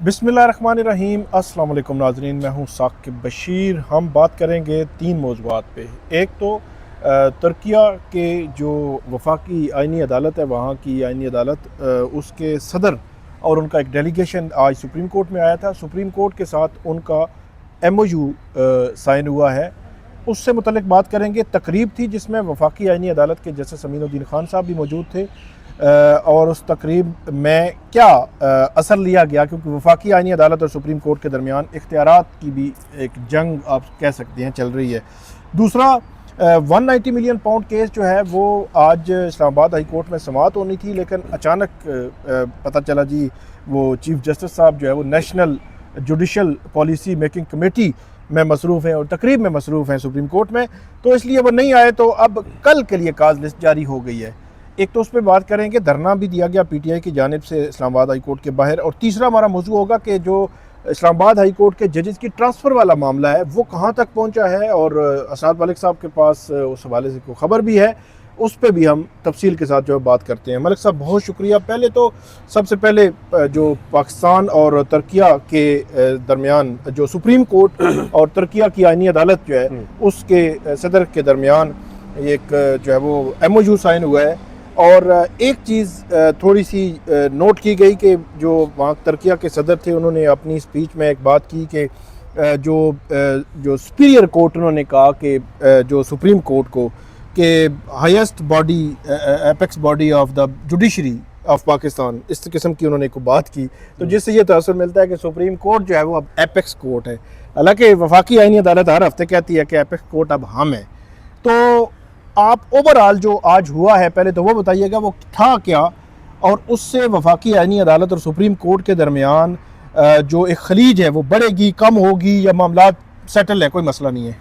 बिस्मिल्लाहिर्रहमानिर्रहीम। अस्सलाम वालेकुम नाज़रीन, मैं हूँ साकिब बशीर। हम बात करेंगे तीन मौज़ूआत पे। एक तो तुर्किया के जो वफाकी आइनी अदालत है, वहाँ की आइनी अदालत, उसके सदर और उनका एक डेलीगेशन आज सुप्रीम कोर्ट में आया था। सुप्रीम कोर्ट के साथ उनका MOU साइन हुआ है, उससे मुतल्लिक बात करेंगे। तकरीब थी जिसमें वफाकी आइनी अदालत के जस्टिस अमीनुद्दीन खान साहब भी मौजूद थे, और उस तकरीब में क्या असर लिया गया, क्योंकि वफाकी आइनी अदालत और सुप्रीम कोर्ट के दरमियान इख्तियारात की भी एक जंग आप कह सकते हैं चल रही है। दूसरा, 190 मिलियन पाउंड केस जो है वो आज इस्लामाबाद हाई कोर्ट में समाअत होनी थी, लेकिन अचानक पता चला जी वो चीफ जस्टिस साहब जो है वो national judicial policy making committee में मसरूफ़ हैं और तकरीब में मसरूफ़ हैं सुप्रीम कोर्ट में, तो इसलिए वो नहीं आए। तो अब कल के लिए काज लिस्ट जारी हो गई है। एक तो उस पर बात करेंगे, धरना भी दिया गया PTI की जानिब से इस्लामाबाद हाई कोर्ट के बाहर। और तीसरा हमारा मौजू होगा कि जो इस्लामाबाद हाई कोर्ट के जजेस की ट्रांसफ़र वाला मामला है वो कहाँ तक पहुँचा है, और असाद मलिक साहब के पास उस हवाले से कोई ख़बर भी है, उस पर भी हम तफसील के साथ जो है बात करते हैं। मलिक साहब बहुत शुक्रिया। पहले तो सबसे पहले जो पाकिस्तान और तुर्किया के दरमियान जो सुप्रीम कोर्ट और तुर्किया की आइनी अदालत जो है उसके सदर के दरमियान एक जो है वो MOU साइन हुआ है। और एक चीज़ थोड़ी सी नोट की गई कि जो वहाँ तुर्किया के सदर थे उन्होंने अपनी स्पीच में एक बात की कि जो सुपीरियर कोर्ट उन्होंने कहा कि जो सुप्रीम कोर्ट को कि highest body, apex body of the judiciary of Pakistan, इस किस्म की उन्होंने को बात की, तो जिससे ये तअस्सुर मिलता है कि सुप्रीम कोर्ट जो है वो अब एपेक्स कोर्ट है। हालांकि वफाकी आइनी अदालत हर हफ्ते कहती है कि एपेक्स कोर्ट अब हम है। तो आप ओवरऑल जो आज हुआ है, पहले तो वो बताइएगा वो था क्या, और उससे वफाकी आइनी अदालत और सुप्रीम कोर्ट के दरमियान जो एक खलीज है वो बढ़ेगी, कम होगी, या मामला सेटल है, कोई मसला नहीं है।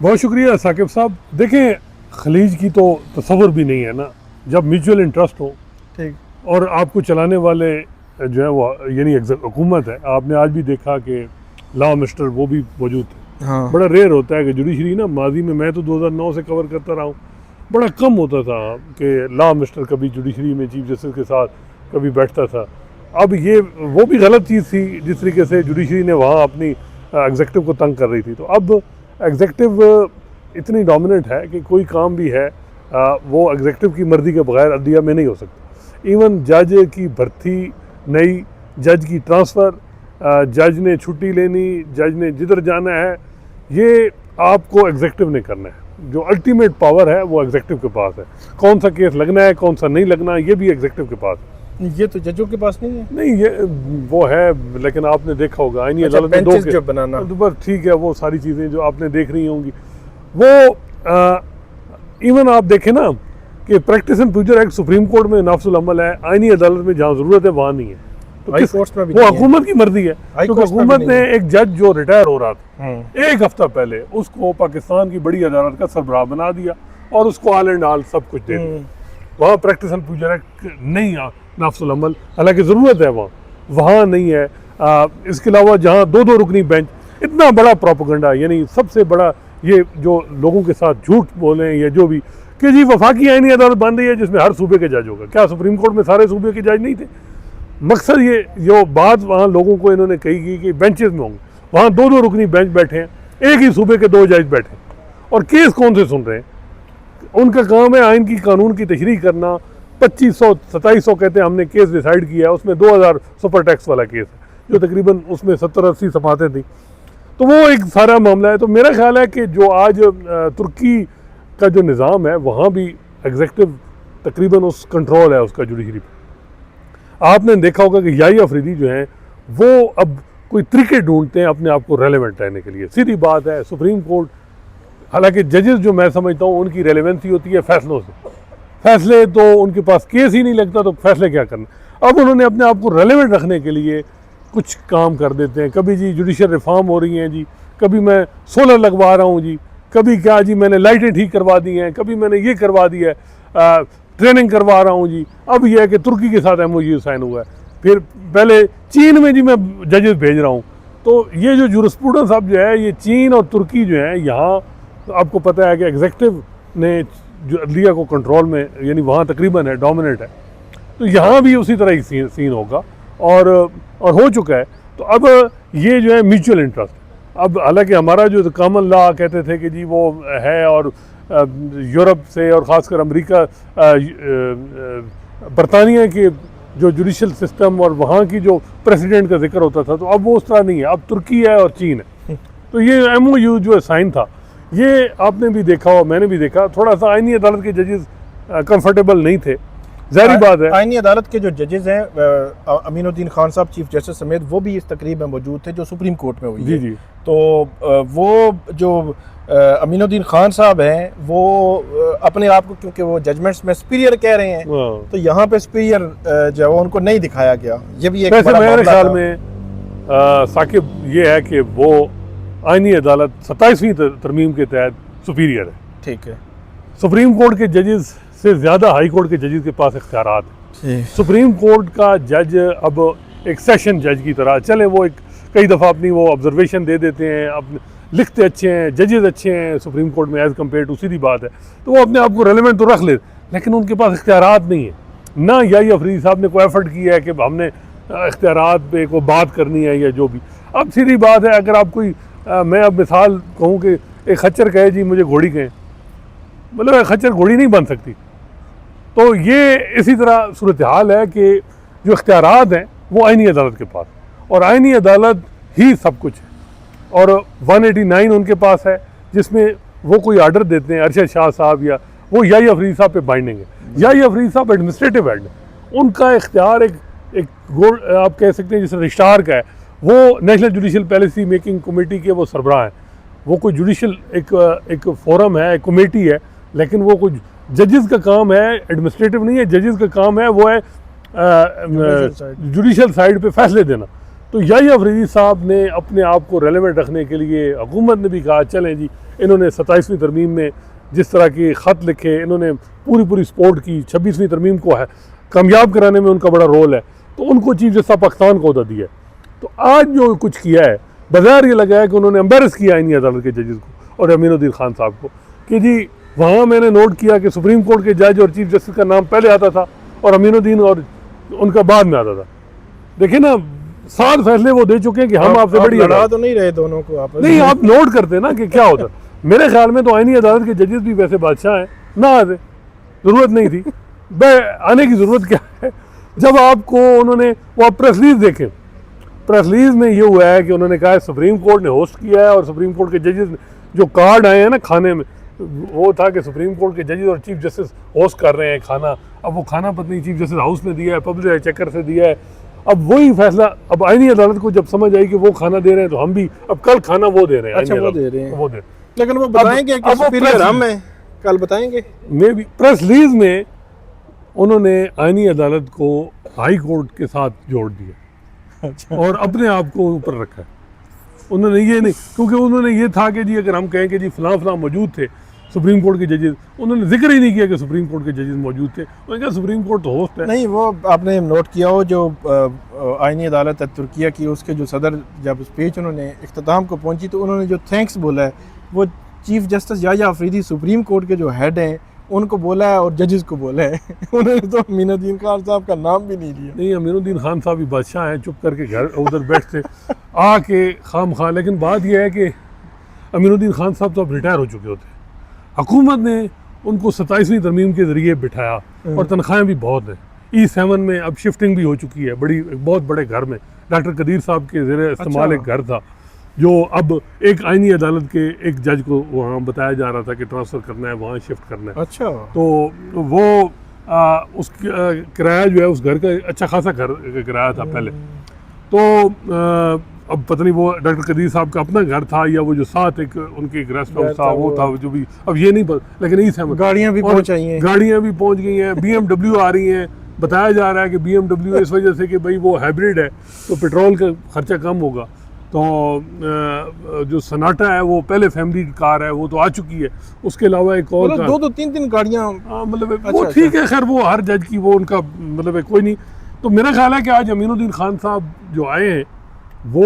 बहुत शुक्रिया साकिब साहब। देखें, खलीज की तो तस्वुर भी नहीं है ना, जब म्यूचुअल इंटरेस्ट हो ठीक, और आपको चलाने वाले जो है वो यानी हुकूमत है। आपने आज भी देखा कि लॉ मिनिस्टर वो भी मौजूद थे। हाँ, बड़ा रेयर होता है कि जुडिशरी ना, माजी में मैं तो 2009 से कवर करता रहा हूँ, बड़ा कम होता था कि लॉ मिनिस्टर कभी जुडिशरी में चीफ जस्टिस के साथ कभी बैठता था। अब ये वो भी गलत चीज़ थी जिस तरीके से जुडिशरी ने वहाँ अपनी एग्जेक्टिव को तंग कर रही थी। तो अब एग्जेक्टिव इतनी डोमिनेंट है कि कोई काम भी है वो एग्जेक्टिव की मर्जी के बगैर अदलिया में नहीं हो सकता। इवन जज की भर्ती, नई जज की ट्रांसफ़र, जज ने छुट्टी लेनी, जज ने जिधर जाना है, ये आपको एग्जेक्टिव ने करना है। जो अल्टीमेट पावर है वो एग्जेक्टिव के पास है। कौन सा केस लगना है, कौन सा नहीं लगना, ये भी एग्जेक्टिव के पास है। ये तो जजों के पास नहीं है। नहीं, ये वो है, लेकिन आपने देखा होगा आईनी अदालत में बेंचेस जो बनाना, बस ठीक है, वो सारी चीज़ें जो आपने देख रही होंगी वो इवन आप देखें ना कि practice and future act supreme court में नाफिजुल अमल है, आईनी अदालत में जहाँ ज़रूरत है वहाँ नहीं है। तो हाई कोर्ट में भी वो हुकूमत की मर्जी है, क्योंकि हुकूमत ने एक जज जो रिटायर हो रहा था एक हफ्ता पहले, उसको पाकिस्तान की बड़ी अदालत का सरबराह बना दिया और उसको ऑल एंड ऑल सब कुछ दे दिया। वहाँ प्रैक्टिस एंड फ्यूचर एक्ट नहीं है नाफिजुल अमल, हालांकि ज़रूरत है वहाँ नहीं है। इसके अलावा जहाँ दो रुकनी बेंच, इतना बड़ा प्रोपेगेंडा, यानी सबसे बड़ा ये जो लोगों के साथ झूठ बोलें या जो भी कि जी वफाकी आइनी अदालत बन रही है जिसमें हर सूबे के जज होगा। क्या सुप्रीम कोर्ट में सारे सूबे के जज नहीं थे? मकसद ये जो बात वहाँ लोगों को इन्होंने कही कि बेंचेस में होंगे, वहाँ दो रुकनी बेंच बैठे हैं, एक ही सूबे के 2 जज बैठे हैं, और केस कौन से सुन रहे हैं? उनका काम है आइन की कानून की तशरीह करना। 2500-2700 कहते हैं हमने केस डिसाइड किया है, उसमें 2000 सुपर टैक्स वाला केस है जो तकरीबन उसमें 70-80 समातें थी। तो वो एक सारा मामला है। तो मेरा ख्याल है कि जो आज तुर्की का जो निज़ाम है वहाँ भी एग्जेक्टिव तकरीबन उस कंट्रोल है उसका जुडिशरी पर। आपने देखा होगा कि याही अफरीदी जो हैं वो अब कोई तरीके ढूंढते हैं अपने आप को रेलेवेंट रहने के लिए। सीधी बात है, सुप्रीम कोर्ट, हालांकि जजेस जो मैं समझता हूँ उनकी रेलेवेंसी होती है फैसलों से। फैसले तो उनके पास केस ही नहीं लगता, तो फैसले क्या करना। अब उन्होंने अपने आप को रेलेवेंट रखने के लिए कुछ काम कर देते हैं। कभी जी जुडिशल रिफॉर्म हो रही हैं जी, कभी मैं सोलर लगवा रहा हूँ जी, कभी क्या जी मैंने लाइटें ठीक करवा दी हैं, कभी मैंने ये करवा दिया है, ट्रेनिंग करवा रहा हूँ जी। अब यह है कि तुर्की के साथ MOU साइन हुआ है, फिर पहले चीन में जी मैं जजेस भेज रहा हूँ। तो ये जो जूरिस्प्रूडेंस अब जो है ये चीन और तुर्की जो है, यहाँ आपको पता है कि एग्जेक्टिव ने जो अदलिया को कंट्रोल में, यानी वहाँ तकरीबन है, डोमिनेट है। तो यहाँ भी उसी तरह ही सीन होगा। और हो चुका है। तो अब ये जो है म्यूचुअल इंटरेस्ट, अब हालांकि हमारा जो कॉमन लॉ कहते थे कि जी वो है, और यूरोप से और ख़ासकर अमेरिका बरतानिया के जो जुडिशल सिस्टम और वहाँ की जो प्रेसिडेंट का जिक्र होता था, तो अब वो उस तरह नहीं है, अब तुर्की है और चीन है। तो ये MOU जो साइन था, ये आपने भी देखा और मैंने भी देखा, थोड़ा सा आईनी अदालत के जजेस कंफर्टेबल नहीं थे, ज़ाहिर बात है। आईनी अदालत के जो जजेस हैं अमीनुद्दीन खान साहब चीफ जस्टिस समेत, वो भी इस तकरीब में मौजूद थे जो सुप्रीम कोर्ट में हुई जी है। जी। तो वो जो अमीनुद्दीन खान साहब हैं, वो अपने आप को क्योंकि वो जजमेंट्स में सुपीरियर कह रहे हैं, तो यहाँ पे सुपीरियर जो है वो उनको नहीं दिखाया गया। ये भी एक बड़ा मेरे मामला ख्याल था। में साकिब ये है कि वो आईनी अदालत 27वीं तरमीम के तहत सुपीरियर है। ठीक है। सुप्रीम कोर्ट के जजेस से ज़्यादा हाई कोर्ट के जजेस के पास इख्तियारात हैं। सुप्रीम कोर्ट का जज अब एक सेशन जज की तरह, चले वो एक कई दफ़ा अपनी वो ऑब्जर्वेशन दे देते हैं, अपने लिखते अच्छे हैं, जजेस अच्छे हैं सुप्रीम कोर्ट में एज़ कम्पेयर टू, सीधी बात है, तो वो अपने आप को रेलेवेंट तो रख ले, लेकिन उनके पास इख्तियारात नहीं है। ना याही अफरीदी साहब ने कोई एफर्ट किया है कि हमने इख्तियारात पे को बात करनी है या जो भी। अब सीधी बात है, अगर आप कोई मैं अब मिसाल कहूँ कि एक खच्चर कहे जी मुझे घोड़ी कहें, मतलब खच्चर घोड़ी नहीं बन सकती। तो ये इसी तरह सूरत हाल है कि जो इख्तियारात हैं वो आईनी अदालत के पास, और आईनी अदालत ही सब कुछ है। और 189 उनके पास है जिसमें वो कोई आर्डर देते हैं, अरशद शाह साहब या वो याही अफरीदी साहब पे बाइंडिंग है। याही अफरीदी साहब एडमिनिस्ट्रेटिव हेड है, उनका इख्तियार एक आप कह सकते हैं जैसे रजिस्ट्रार का है, वो national judicial policy making committee के वो सरबराह हैं। वो कोई जुडिशल एक फोरम है, एक कमेटी है, लेकिन वो कुछ जजेस का काम है, एडमिनिस्ट्रेटिव नहीं है। जजेस का काम है वो है जुडिशल साइड पे फैसले देना। तो याही अफरीदी साहब ने अपने आप को रेलेवेंट रखने के लिए, हुकूमत ने भी कहा चलें जी, इन्होंने 27वीं तरमीम में जिस तरह के ख़त लिखे, इन्होंने पूरी सपोर्ट की, 26वीं तरमीम को है कामयाब कराने में उनका बड़ा रोल है, तो उनको चीफ जस्टिस पाकिस्तान को अहदा दिया है। तो आज जो कुछ किया है, बाजार ये लगा है कि उन्होंने एम्बेरस किया आईनी अदालत के जजेस को और अमीनुद्दीन खान साहब को कि जी वहाँ मैंने नोट किया कि सुप्रीम कोर्ट के जज और चीफ जस्टिस का नाम पहले आता था और अमीनुद्दीन और उनका बाद में आता था। देखिए ना, 7 फैसले वो दे चुके हैं कि हम आपसे बड़ी लड़ा तो नहीं रहे दोनों को आपस नहीं, आप नोट करते ना कि क्या होता। मेरे ख्याल में तो आईनी अदालत के जजेस भी वैसे बादशाह हैं, ना आते, ज़रूरत नहीं थी, आने की ज़रूरत क्या है। जब आपको उन्होंने वो आप प्रेस रिलीज देखें, प्रेस रिलीज में ये हुआ है कि उन्होंने कहा है सुप्रीम कोर्ट ने होस्ट किया है और सुप्रीम कोर्ट के जजेस जो कार्ड आए हैं ना खाने में, वो था कि सुप्रीम कोर्ट के जजेस और चीफ जस्टिस होस्ट कर रहे हैं खाना। अब वो खाना पता नहीं चीफ जस्टिस हाउस ने दिया है, पब्लिक चेकर से दिया है। अब वही फैसला, अब आईनी अदालत को जब समझ आई कि वो खाना दे रहे हैं तो हम भी अब कल खाना वो दे रहे हैं। अच्छा, वो दे रहे हैं, वो दे, लेकिन वो बताएंगे कि सुपीरियर हम हैं, कल बताएंगे। मे भी प्रेस रिलीज में उन्होंने आईनी अदालत को हाई कोर्ट के साथ जोड़ दिया। अच्छा। और अपने आप को ऊपर रखा है। उन्होंने ये नहीं, क्योंकि उन्होंने ये था कि जी अगर हम कहें कि जी फलां मौजूद थे सुप्रीम कोर्ट के जजेस, उन्होंने जिक्र ही नहीं किया कि सुप्रीम कोर्ट के जजेस मौजूद थे। उन्होंने कहा सुप्रीम कोर्ट तो होस्ट है। नहीं, वो आपने नोट किया हो जो आईनी अदालत है तुर्किया की, उसके जो सदर जब स्पीच उन्होंने इख्तिताम को पहुंची तो उन्होंने जो थैंक्स बोला है वो chief justice Yahya Afridi supreme court के जो हेड हैं उनको बोला है और जजेस को बोला है। उन्होंने तो अमीनुद्दीन खान साहब का नाम भी नहीं लिया। नहीं, अमीनुद्दीन खान साहब भी बादशाह हैं, चुप करके घर उधर बैठते आके खाम खा। लेकिन बात यह है कि अमीनुद्दीन खान साहब तो अब रिटायर हो चुके होते, हुकूमत ने उनको 27वीं तरमीम के ज़रिए बिठाया और तनख्वाहें भी बहुत हैं। E7 में अब शिफ्टिंग भी हो चुकी है, बहुत बड़े घर में डॉक्टर कदीर साहब के ज़रिए इस्तेमाल एक घर था जो अब एक आईनी अदालत के एक जज को वहाँ बताया जा रहा था कि ट्रांसफ़र करना है, वहाँ शिफ्ट करना है। अच्छा। तो वो उसका किराया जो है उस घर का अच्छा खासा घर किराया था पहले। तो अब पता नहीं वो डॉक्टर कदीर साहब का अपना घर था या वो जो साथ एक उनके एक रेस्ट हाउस था वो था जो भी, अब ये नहीं पता। लेकिन E7 गाड़ियाँ भी पहुँच आई हैं, गाड़ियाँ भी पहुँच गई हैं, BMW आ रही हैं। बताया जा रहा है कि BMW इस वजह से कि भाई वो हाइब्रिड है तो पेट्रोल का खर्चा कम होगा। तो जो सनाटा है वो पहले फैमिली कार है, वो तो आ चुकी है। उसके अलावा एक और मतलब 2-3 गाड़ियाँ, मतलब वो ठीक है, खैर वो हर जज की वो उनका मतलब कोई नहीं। तो मेरा ख्याल है कि आज अमीनुद्दीन खान साहब जो आए हैं वो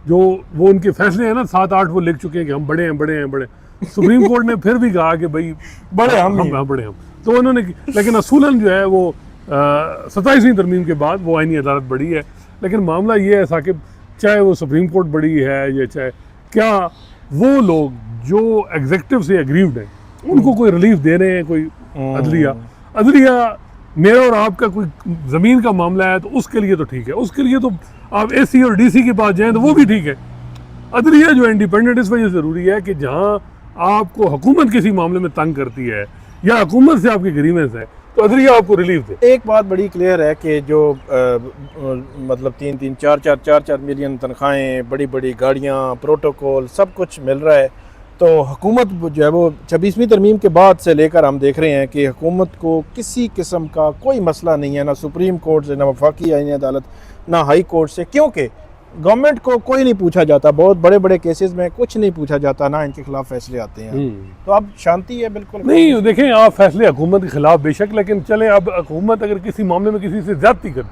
जो वो उनके फैसले हैं ना 7-8 वो लिख चुके हैं कि हम बड़े हैं। सुप्रीम कोर्ट ने फिर भी कहा कि भाई बड़े हम बड़े हम। तो उन्होंने, लेकिन असूलन जो है वो 27वीं तरमीम के बाद वो आईनी अदालत बढ़ी है। लेकिन मामला ये है साकिब, चाहे वो सुप्रीम कोर्ट बड़ी है या चाहे क्या, वो लोग जो एग्जेक्टिव से एग्रीव्ड हैं उनको कोई रिलीफ दे रहे हैं, कोई अदलिया मेरा और आपका कोई ज़मीन का मामला है तो उसके लिए तो ठीक है, उसके लिए तो आप एसी और डीसी के पास जाएं तो वो भी ठीक है। अदलिया जो इंडिपेंडेंट इस वजह से ज़रूरी है कि जहाँ आपको हुकूमत किसी मामले में तंग करती है या हुकूमत से आपकी ग्रीवेंस है तो अदलिया आपको रिलीफ दे। एक बात बड़ी क्लियर है कि जो मतलब 3-4 मिलियन तनख्वाहें, बड़ी बड़ी गाड़ियाँ, प्रोटोकॉल, सब कुछ मिल रहा है। तो हुकूमत जो है वो 26वीं तरमीम के बाद से लेकर हम देख रहे हैं कि हुकूमत को किसी किस्म का कोई मसला नहीं है, ना सुप्रीम कोर्ट से, ना वफाकी आईनी अदालत, ना हाई कोर्ट से, क्योंकि गवर्नमेंट को कोई नहीं पूछा जाता। बहुत बड़े बड़े केसेस में कुछ नहीं पूछा जाता, ना इनके खिलाफ फैसले आते हैं। तो अब शांति है बिल्कुल। नहीं देखें, आप फैसले हुकूमत के खिलाफ बेशक, लेकिन चलें अब हुकूमत अगर किसी मामले में किसी से ज्यादती करती,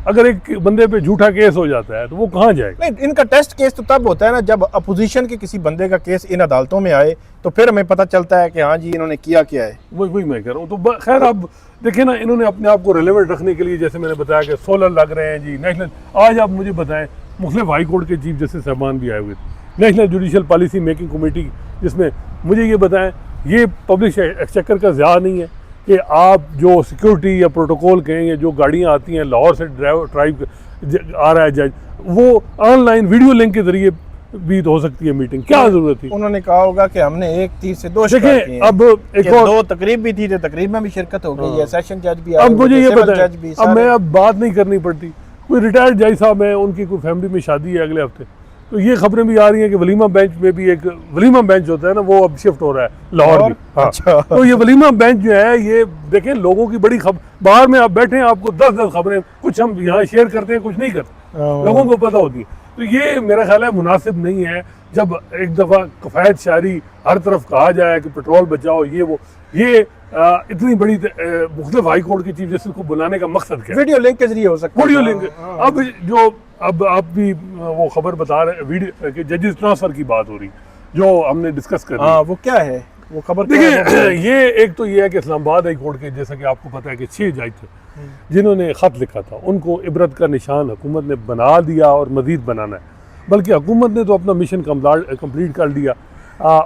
अगर एक बंदे पे झूठा केस हो जाता है तो वो कहाँ जाएगा? नहीं, इनका टेस्ट केस तो तब होता है ना जब अपोजिशन के किसी बंदे का केस इन अदालतों में आए, तो फिर हमें पता चलता है कि हाँ जी इन्होंने किया क्या है। वही मैं कह रहा हूँ। तो खैर अब देखें ना, इन्होंने अपने आप को रिलेवेंट रखने के लिए, जैसे मैंने बताया कि 16 लग रहे हैं जी नेशनल। आज आप मुझे बताएं, मुख्तलिफ हाई कोर्ट के चीफ जस्टिस साहबान भी आए हुए थे, national judicial policy making committee, जिसमें मुझे ये बताएं, ये पब्लिक एक्सचेकर का ज़्यादा नहीं है कि आप जो सिक्योरिटी या प्रोटोकॉल कहेंगे, जो गाड़ियाँ आती हैं लाहौर से ट्राइब आ रहा है जज, वो ऑनलाइन वीडियो लिंक के जरिए भी हो सकती है मीटिंग, क्या जरूरत थी? उन्होंने कहा होगा कि हमने एक तीर से दो शिकार किए हैं। अब एक और 2 तकरीब भी थी, तो तकरीब में भी शिरकत हो गई है, सेशन जज भी अब मुझे ये बताएं, अब मैं अब बात नहीं करनी पड़ती, कोई रिटायर्ड जज साहब है, उनकी कोई फैमिली में शादी है अगले हफ्ते, तो ये खबरें भी आ रही हैं कि वलीमा बेंच में भी, एक वलीमा बेंच होता है ना, वो अब शिफ्ट हो रहा है लाहौर भी। हाँ। अच्छा। तो ये वलीमा बेंच जो है, ये देखें लोगों की बड़ी खबर, बाहर में आप बैठे हैं, आपको 10-10 खबरें, कुछ हम यहाँ शेयर करते हैं, कुछ नहीं करते, लोगों को पता होती है। तो ये मेरा ख्याल है मुनासिब नहीं है जब एक दफ़ा कफ़ायत शारी हर तरफ कहा जाए कि पेट्रोल बचाओ, ये इतनी बड़ी मुख्तलिफ हाई कोर्ट के चीफ जस्टिस को बुलाने का मकसद क्या है? वीडियो लिंक के जरिए हो सकता है। Video link. अब आप भी वो खबर बता रहे हैं वीडियो कि जजेस ट्रांसफर की बात हो रही, जो हमने डिस्कस कर ली। वो क्या है वो खबर? देखिए, ये एक तो ये है कि इस्लामाबाद हाई कोर्ट के, जैसा कि आपको पता है कि 6 जज थे जिन्होंने ख़त लिखा था, उनको इबरत का निशान हुकूमत ने बना दिया और मज़ीद बनाना है। बल्कि हुकूमत ने तो अपना मिशन कंप्लीट कर दिया।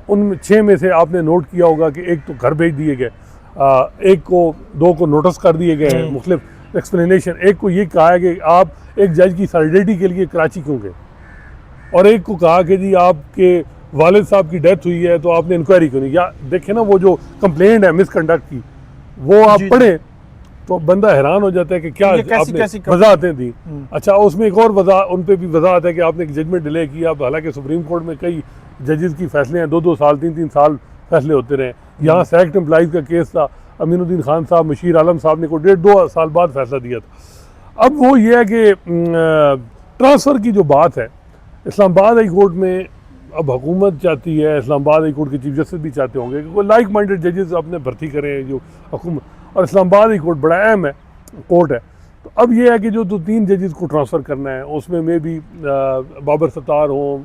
उन 6 में से आपने नोट किया होगा कि एक तो घर भेज दिए गए, 2 को नोटिस कर दिए गए हैं, मुख्तलिफ एक्सप्लेनेशन। एक को ये कहा है कि आप एक जज की सैलरी के लिए कराची क्यों गए, और एक को कहा कि जी आपके वालिद साहब की डेथ हुई है तो आपने इंक्वायरी क्यों नहीं। या देखें ना, वो जो कंप्लेंट है मिसकंडक्ट की, वो आप पढ़े तो बंदा हैरान हो जाता है कि क्या आपने वजाहतें दी। अच्छा, उसमें एक और उन पे भी वजाहत है कि आपने जजमेंट डिले किया। हालांकि सुप्रीम कोर्ट में कई जजेस की फैसले हैं 2-2 साल 3-3 साल फैसले होते रहे। यहाँ सेलेक्ट एम्प्लॉइज का केस था, अमीनुद्दीन खान साहब, मशीर आलम साहब ने को 1.5-2 साल बाद फैसला दिया था। अब वो ये है कि ट्रांसफ़र की जो बात है, इस्लामाबाद हाई कोर्ट में अब हुकूमत चाहती है, इस्लामाबाद हाई कोर्ट के चीफ जस्टिस भी चाहते होंगे कि कोई लाइक माइंडेड जजेस अपने भर्ती करें जो हुकूमत, और इस्लामाबाद हाई कोर्ट बड़ा अहम है कोर्ट है। तो अब ये है कि जो 3 जजेस को ट्रांसफ़र करना है, उसमें में भी बाबर सत्तार हों,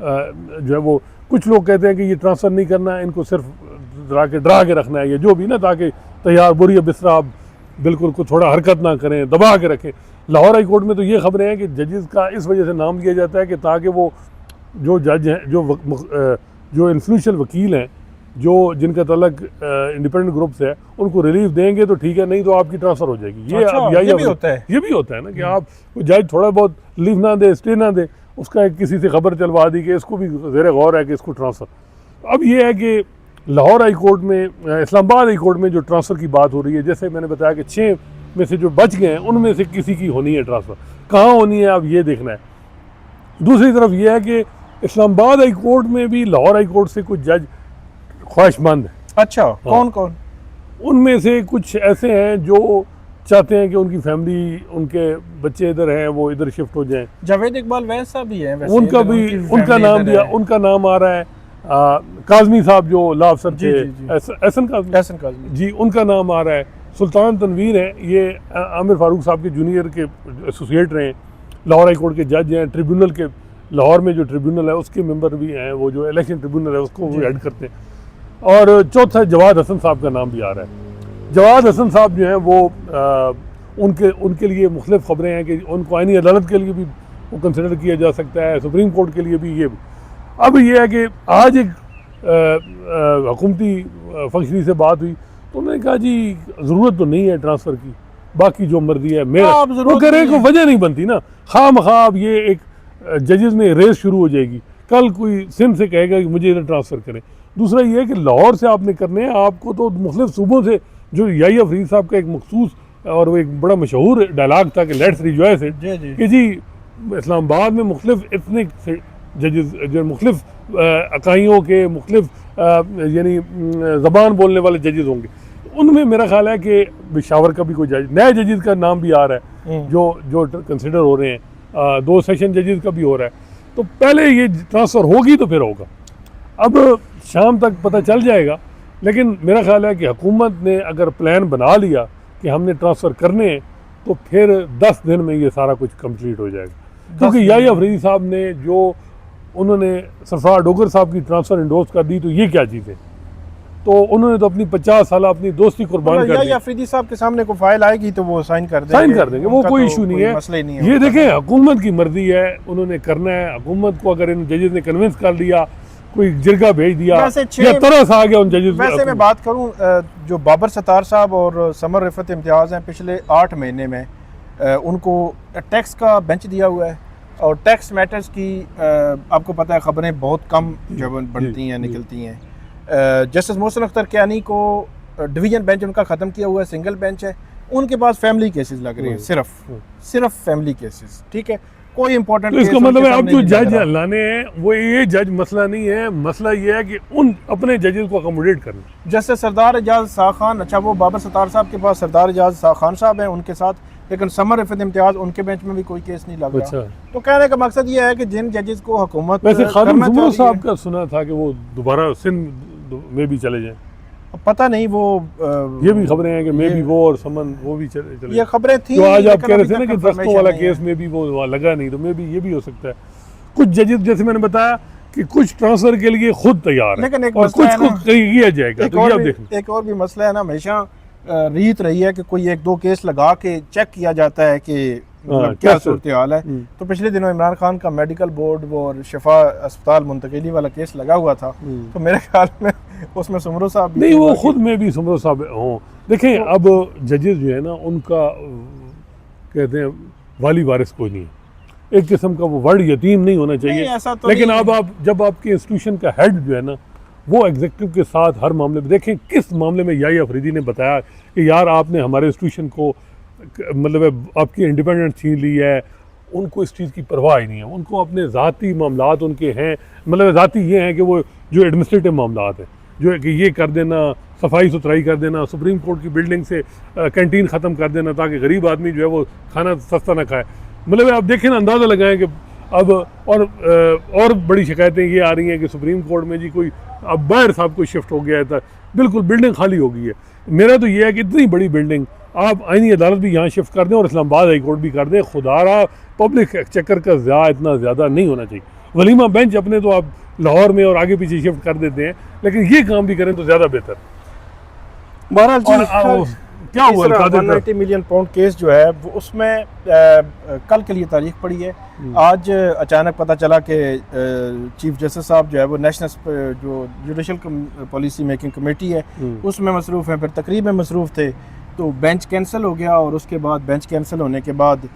जो है वो कुछ लोग कहते हैं कि ये ट्रांसफ़र नहीं करना है, इनको सिर्फ डरा के रखना है, ये जो भी ना, ताकि तैयार बोरी बिस्तरा बिल्कुल को थोड़ा हरकत ना करें, दबा के रखें। लाहौर हाई कोर्ट में तो ये खबरें हैं कि जजेस का इस वजह से नाम लिया जाता है कि ताकि वो जो जज हैं, जो इन्फ्लुएंशियल वकील हैं, जो जिनका तलक इंडिपेंडेंट ग्रुप से है, उनको रिलीफ देंगे तो ठीक है, नहीं तो आपकी ट्रांसफ़र हो जाएगी। ये अब ये भी होता है ना कि आप जज थोड़ा बहुत लीव ना दे, स्टे ना दे, उसका किसी से खबर चलवा दी कि इसको भी ज़ेरे गौर है कि इसको ट्रांसफ़र। अब ये है कि लाहौर हाई कोर्ट में, इस्लामाबाद हाई कोर्ट में जो ट्रांसफ़र की बात हो रही है, जैसे मैंने बताया कि 6 में से जो बच गए हैं उनमें से किसी की होनी है ट्रांसफ़र, कहाँ होनी है अब ये देखना है। दूसरी तरफ ये है कि इस्लामाबाद हाई कोर्ट में भी लाहौर हाई कोर्ट से कुछ जज ख्वाहिशमंद हैं। अच्छा, कौन कौन? उनमें से कुछ ऐसे हैं जो चाहते हैं कि उनकी फैमिली, उनके बच्चे इधर हैं, वो इधर शिफ्ट हो जाएं। जावेद इकबाल वैसा भी है, उनका उनका नाम आ रहा है। काज़मी साहब जो लॉ अफसर थे, एहसन काज़मी जी, उनका नाम आ रहा है। सुल्तान तनवीर हैं, ये आमिर फारूक साहब के जूनियर के एसोसिएट रहे हैं, लाहौर हाई कोर्ट के जज हैं, ट्रिब्यूनल के, लाहौर में जो ट्रिब्यूनल है उसके मेंबर भी हैं, वो जो इलेक्शन ट्रिब्यूनल है उसको वो हेड करते हैं। और चौथा जवाद हसन साहब का नाम भी आ रहा है। जवाद हसन साहब जो हैं वो उनके लिए मुख्तलिफ खबरें हैं कि उनको आईनी अदालत के लिए भी वो कंसिडर किया जा सकता है, सुप्रीम कोर्ट के लिए भी ये। अब ये है कि आज एक हुकूमती फंक्शनरी से बात हुई तो उन्होंने कहा जी ज़रूरत तो नहीं है ट्रांसफ़र की, बाकी जो मर्जी है मेरा, वो कह रहे हैं कि वजह नहीं बनती ना, खामखा अब ये एक जजेस में रेस शुरू हो जाएगी, कल कोई सिंध से कहेगा कि मुझे इधर ट्रांसफ़र करें। दूसरा ये है कि लाहौर से आपने करने हैं, आपको तो मुख्तलिफ सूबों से, जो याहिया फरीद साहब का एक मखसूस और वो एक बड़ा मशहूर डायलॉग था कि लेट्स रिजॉयस इट, कि जी इस्लामाबाद में मुख्तलिफ एथनिक जजेस जो मुख्तलिफ अकाइयों के मुख्तलिफ यानी ज़बान बोलने वाले जजेस होंगे, उनमें मेरा ख्याल है कि पेशावर का भी कोई जज, नए जजेस का नाम भी आ रहा है जो कंसिडर हो रहे हैं, 2 सेशन जजेस का भी हो रहा है। तो पहले ये ट्रांसफ़र होगी तो फिर होगा, अब शाम तक पता चल जाएगा। लेकिन मेरा ख्याल है कि हुकूमत ने अगर प्लान बना लिया कि हमने ट्रांसफ़र करने हैं तो फिर 10 दिन में ये सारा कुछ कंप्लीट हो जाएगा, क्योंकि याहिया फरीदी साहब ने जो उन्होंने सरफराज डोगर साहब की ट्रांसफ़र इंडोर्स कर दी, तो ये क्या चीज़ है, तो उन्होंने तो अपनी 50 साल अपनी दोस्ती कुर्बान कर दी। या फरीदी साहब के सामने कोई फाइल आएगी तो वो साइन कर देंगे, वो कोई इशू नहीं है, मसला ही नहीं है। ये देखें हुकूमत की मर्जी है, उन्होंने करना है। हुकूमत को अगर इन जजेस ने कन्विंस कर दिया, कोई जिरगा भेज दिया या तरस आ गया उन जजेस। वैसे मैं बात करूं, जो बाबर सत्तार साहब और समर रिफत इम्तियाज़ हैं, पिछले 8 महीने में उनको टैक्स का बेंच दिया हुआ है, और टैक्स मैटर्स की आपको पता है खबरें बहुत कम जो बनती हैं, निकलती हैं। जस्टिस मोहसिन अख्तर कियानी को डिवीज़न बेंच उनका ख़त्म किया हुआ है, सिंगल बेंच है, उनके पास फैमिली केसेस लग रहे हैं, सिर्फ फैमिली केसेस, ठीक है, कोई इंपॉर्टेंट। तो इसका मतलब है अब जो जज लाने हैं वो ये जज मसला नहीं है, मसला ये है कि उन अपने जजेस को अकोमोडेट करना। जैसे सरदार एजाज शाह खान, अच्छा वो बाबर सत्तार साहब के पास सरदार एजाज शाह खान साहब हैं उनके साथ, लेकिन समर रिफत इम्तियाज़ उनके बेंच में भी कोई केस नहीं लग रहा। अच्छा। तो कहने का मकसद ये है कि जिन जजेस को हुकूमत वैसे खालिद सुमरो साहब का सुना था कि वो दोबारा सिंध में भी चले जाएं, पता नहीं वो ये भी खबरें हैं कि मे भी वो और समन वो भी चले ये खबरें थी। तो आज आप कह रहे थे ना कि दस्तों वाला केस में भी वो वहाँ लगा नहीं, तो मे भी ये भी हो सकता है। कुछ जजेस जैसे मैंने बताया कि कुछ ट्रांसफर के लिए खुद तैयार है, लेकिन एक और कुछ को किया जाएगा। तो ये आप देखें, एक और भी मसला है ना, हमेशा रीत रही है कि कोई 1-2 केस लगा के चेक किया जाता है कि क्या सूरत हाल है। तो पिछले दिनों इमरान खान का मेडिकल बोर्ड और शिफा अस्पताल मुंतकिली वाला केस लगा हुआ था, तो मेरे ख्याल में उसमें सुमरो साहब नहीं, वो खुद में भी सुमरो साहब हों। देखें अब जजेस जो है ना, उनका कहते हैं वाली वारिस कोई नहीं है, एक किस्म का वो वर्ड यतीम नहीं होना चाहिए। तो लेकिन अब आप जब आपके इंस्टीट्यूशन का हेड जो है ना, वो एग्जीक्यूटिव के साथ हर मामले में, देखें किस मामले में याहिया फरीदी ने बताया कि यार आपने हमारे इंस्टीट्यूशन को मतलब आपकी इंडिपेंडेंस छीन ली है, उनको इस चीज़ की परवाह ही नहीं है, उनको अपने ज़ाती मामलात उनके हैं, मतलब ज़ाती ये हैं कि वो जो एडमिनिस्ट्रेटिव मामलात हैं, जो है कि ये कर देना, सफाई सुथराई कर देना, सुप्रीम कोर्ट की बिल्डिंग से कैंटीन ख़त्म कर देना ताकि गरीब आदमी जो है वो खाना सस्ता ना खाए। मतलब आप देखें ना, अंदाज़ा लगाएं कि अब और बड़ी शिकायतें ये आ रही हैं कि सुप्रीम कोर्ट में जी कोई अब बाहर साहब कोई शिफ्ट हो गया था, बिल्कुल बिल्डिंग खाली हो गई है। मेरा तो ये है कि इतनी बड़ी बिल्डिंग आप आईनी अदालत भी यहाँ शिफ्ट कर दें और इस्लामाबाद हाई कोर्ट भी कर दें, खुदारा पब्लिक एक्सचेकर का इतना ज़्यादा नहीं होना चाहिए। वलीमा बेंच अपने तो आप लाहौर में और आगे पीछे शिफ्ट कर देते हैं, लेकिन ये काम भी करें तो ज़्यादा बेहतर। बहरहाल क्या हुआ 190 मिलियन पाउंड केस जो है वो उसमें कल के लिए तारीख पड़ी है। आज अचानक पता चला कि चीफ जस्टिस साहब जो है वो नेशनल जो जुडिशल पॉलिसी मेकिंग कमेटी है उसमें मसरूफ़ हैं, फिर तकरीब में मसरूफ़ थे, तो बेंच कैंसिल हो गया। और उसके बाद बेंच कैंसिल होने के बाद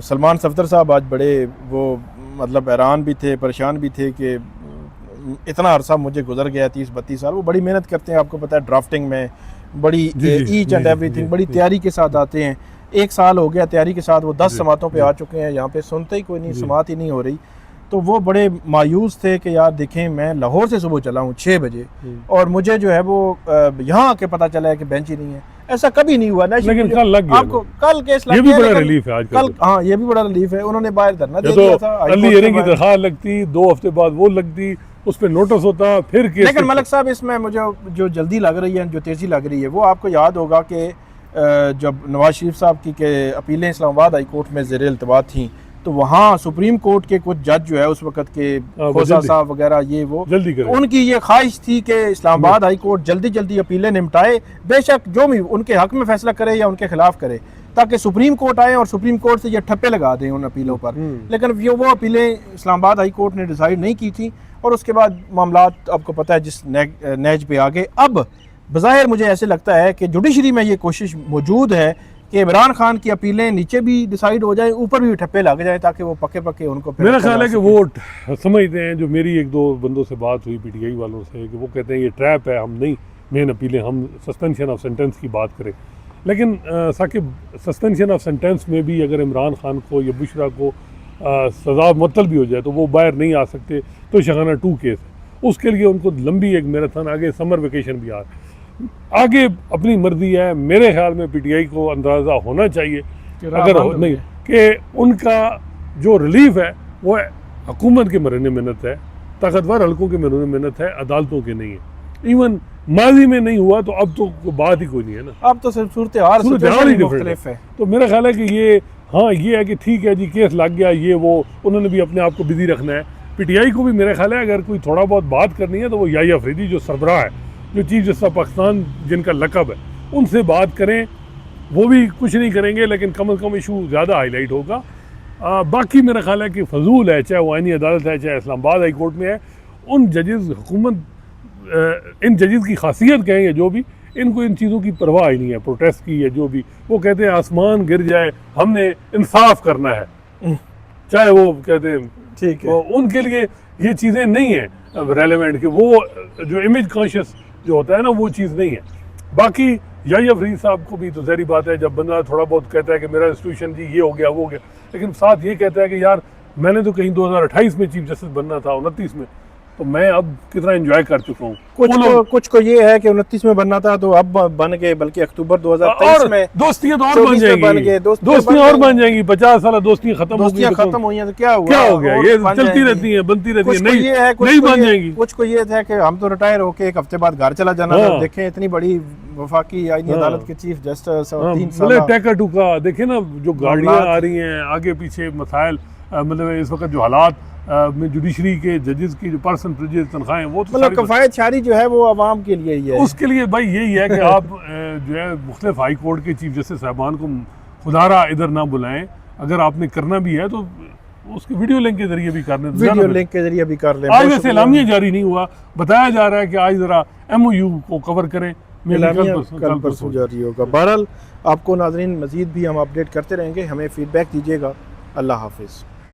सलमान सफदर साहब आज बड़े वो मतलब हैरान भी थे, परेशान भी थे कि इतना अरसा मुझे गुजर गया 30-32 साल। वो बड़ी मेहनत करते हैं, आपको पता है, ड्राफ्टिंग में बड़ी ईच एंड एवरीथिंग बड़ी तैयारी के साथ आते हैं। 1 साल हो गया तैयारी के साथ, वो 10 समातों पे आ चुके हैं, यहाँ पे सुनते ही कोई नहीं, समात ही नहीं हो रही। तो वो बड़े मायूस थे कि यार देखें, मैं लाहौर से सुबह चला हूँ 6 बजे और मुझे जो है वो यहाँ आके पता चला है कि बेंच ही नहीं है। ऐसा कभी नहीं हुआ। लेकिन कल लग गया आपको, कल केस लग गया, ये भी बड़ा रिलीफ है आज कल। हाँ, ये भी बड़ा रिलीफ है। उन्होंने बाहर धरना दे दिया था, अर्ली हियरिंग की दरखास्त लगती, 2 हफ्ते बाद वो लगती, उस पर नोटिस होता, फिर केस। लेकिन मलिक साहब, इसमें मुझे जो जल्दी लग रही है, जो तेज़ी लग रही है, वो आपको याद होगा कि जब नवाज शरीफ साहब की अपीलें इस्लामाबाद हाई कोर्ट में ज़ेर इल्तवा थी, तो वहाँ सुप्रीम कोर्ट के कुछ जज जो है उस वक्त के खोसा साहब वगैरह ये वो जल्दी करें। उनकी ये ख्वाहिश थी कि इस्लामाबाद हाई कोर्ट जल्दी जल्दी अपीलें निपटाए, बेशक जो भी उनके हक में फैसला करे या उनके खिलाफ करे, ताकि सुप्रीम कोर्ट आए और सुप्रीम कोर्ट से ये ठप्पे लगा दें उन अपीलों पर। लेकिन वो अपीलें इस्लामाबाद हाई कोर्ट ने डिसाइड नहीं की थी और उसके बाद मामला आपको पता है जिस नेज पे आ गए। अब बज़ाहिर मुझे ऐसे लगता है कि जुडिशरी में ये कोशिश मौजूद है कि इमरान खान की अपीलें नीचे भी डिसाइड हो जाए, ऊपर भी ठप्पे लग जाए, ताकि वो पक्के पक्के उनको। मेरा ख्याल है कि वो समझते हैं, जो मेरी एक दो बंदों से बात हुई पीटीआई वालों से, कि वो कहते हैं ये ट्रैप है, हम नहीं मेन अपीलें, हम सस्पेंशन ऑफ सेंटेंस की बात करें। लेकिन साकिब, सस्पेंशन ऑफ सेंटेंस में भी अगर इमरान खान को या बुशरा को सज़ा मुअत्तल भी हो जाए तो वो बाहर नहीं आ सकते, तो शहाना 2 केस है। उसके लिए उनको लंबी एक मैराथन आगे, समर वेकेशन भी आ रहा है, आगे अपनी मर्जी है। मेरे ख्याल में पीटीआई को अंदाज़ा होना चाहिए अगर नहीं कि उनका जो रिलीफ है वो हुकूमत के मरने मिन्नत है, ताकतवर हल्कों के मरने मिन्नत है, अदालतों के नहीं है। इवन माजी में नहीं हुआ तो अब तो बात ही कोई नहीं है ना, अब तो सिर्फ सूरत हाल ही मुख्तलिफ है। तो मेरा ख्याल है कि ये ये है कि ठीक है जी, केस लग गया, ये वो उन्होंने भी अपने आप को बिजी रखना है। पीटीआई को भी मेरा ख्याल है अगर कोई थोड़ा बहुत बात करनी है तो वो याहिया अफरीदी जो सरबराह है, जो चीफ जस्टिस ऑफ पाकिस्तान जिनका लकब है, उनसे बात करें। वो भी कुछ नहीं करेंगे लेकिन कम अज़ कम इशू ज़्यादा हाईलाइट होगा। बाकी मेरा ख्याल है कि फजूल है, चाहे वो आईनी अदालत है, चाहे इस्लामाबाद हाई कोर्ट में है, उन जजेज़ हुकूमत इन जजेज़ की खासियत कहेंगे जो भी, इनको इन चीज़ों की परवाह ही नहीं है, प्रोटेस्ट की है जो भी। वो कहते हैं आसमान गिर जाए, हमने इंसाफ करना है, चाहे वो कहते हैं ठीक है। उनके लिए ये चीज़ें नहीं है रेलेवेंट, कि वो जो इमेज कॉन्शियस जो होता है ना, वो चीज़ नहीं है। बाकी याहिया अफरीदी साहब को भी तो ज़ाहिर बात है, जब बंदा थोड़ा बहुत कहता है कि मेरा इंस्टीट्यूशन जी ये हो गया वो हो गया, लेकिन साथ ये कहता है कि यार मैंने तो कहीं 2028 में चीफ जस्टिस बनना था, 29 में, तो मैं अब कितना एंजॉय कर चुका हूँ। कुछ को ये है कि 29 में बनना था तो अब बन गए, बल्कि अक्टूबर 2023 में दोस्तियां तो और बन जाएंगी, दोस्तियां और बन जाएंगी। 50 साल दोस्तियां खत्म हुई हैं तो क्या हो गया? ये चलती रहती है, बनती रहती है, नहीं बन जाएंगी। कुछ को ये था कि हम तो रिटायर होके एक हफ्ते बाद घर चला जाना था। देखें इतनी बड़ी वफाकी आईनी अदालत के चीफ जस्टिस और 3 साल टैका टूका, देखे ना जो गाड़ियां आ रही हैं आगे पीछे, मसाइल, मतलब इस वक्त जो हालात में जुडिशरी के जजेस की जो पर्सन प्रिविलेज तनख्वाहें, वो तो मतलब कफायत शारी जो है वो आवाम के लिए ही है। उसके लिए भाई यही है कि आप जो है मुख्तलिफ हाई कोर्ट के चीफ जस्टिस साहबान को खुदारा इधर ना बुलाएं। अगर आपने करना भी है तो उसके वीडियो लिंक के जरिए भी करने, वीडियो लिंक के जरिए भी कर लें। आज वैसे एलामिया जारी नहीं हुआ, बताया जा रहा है कि आज जरा MOU को कवर करें, कल परसों जारी होगा। बहरहाल आपको नाज़रीन मज़ीद भी हम अपडेट करते रहेंगे, हमें फीडबैक दीजिएगा। अल्लाह हाफिज़।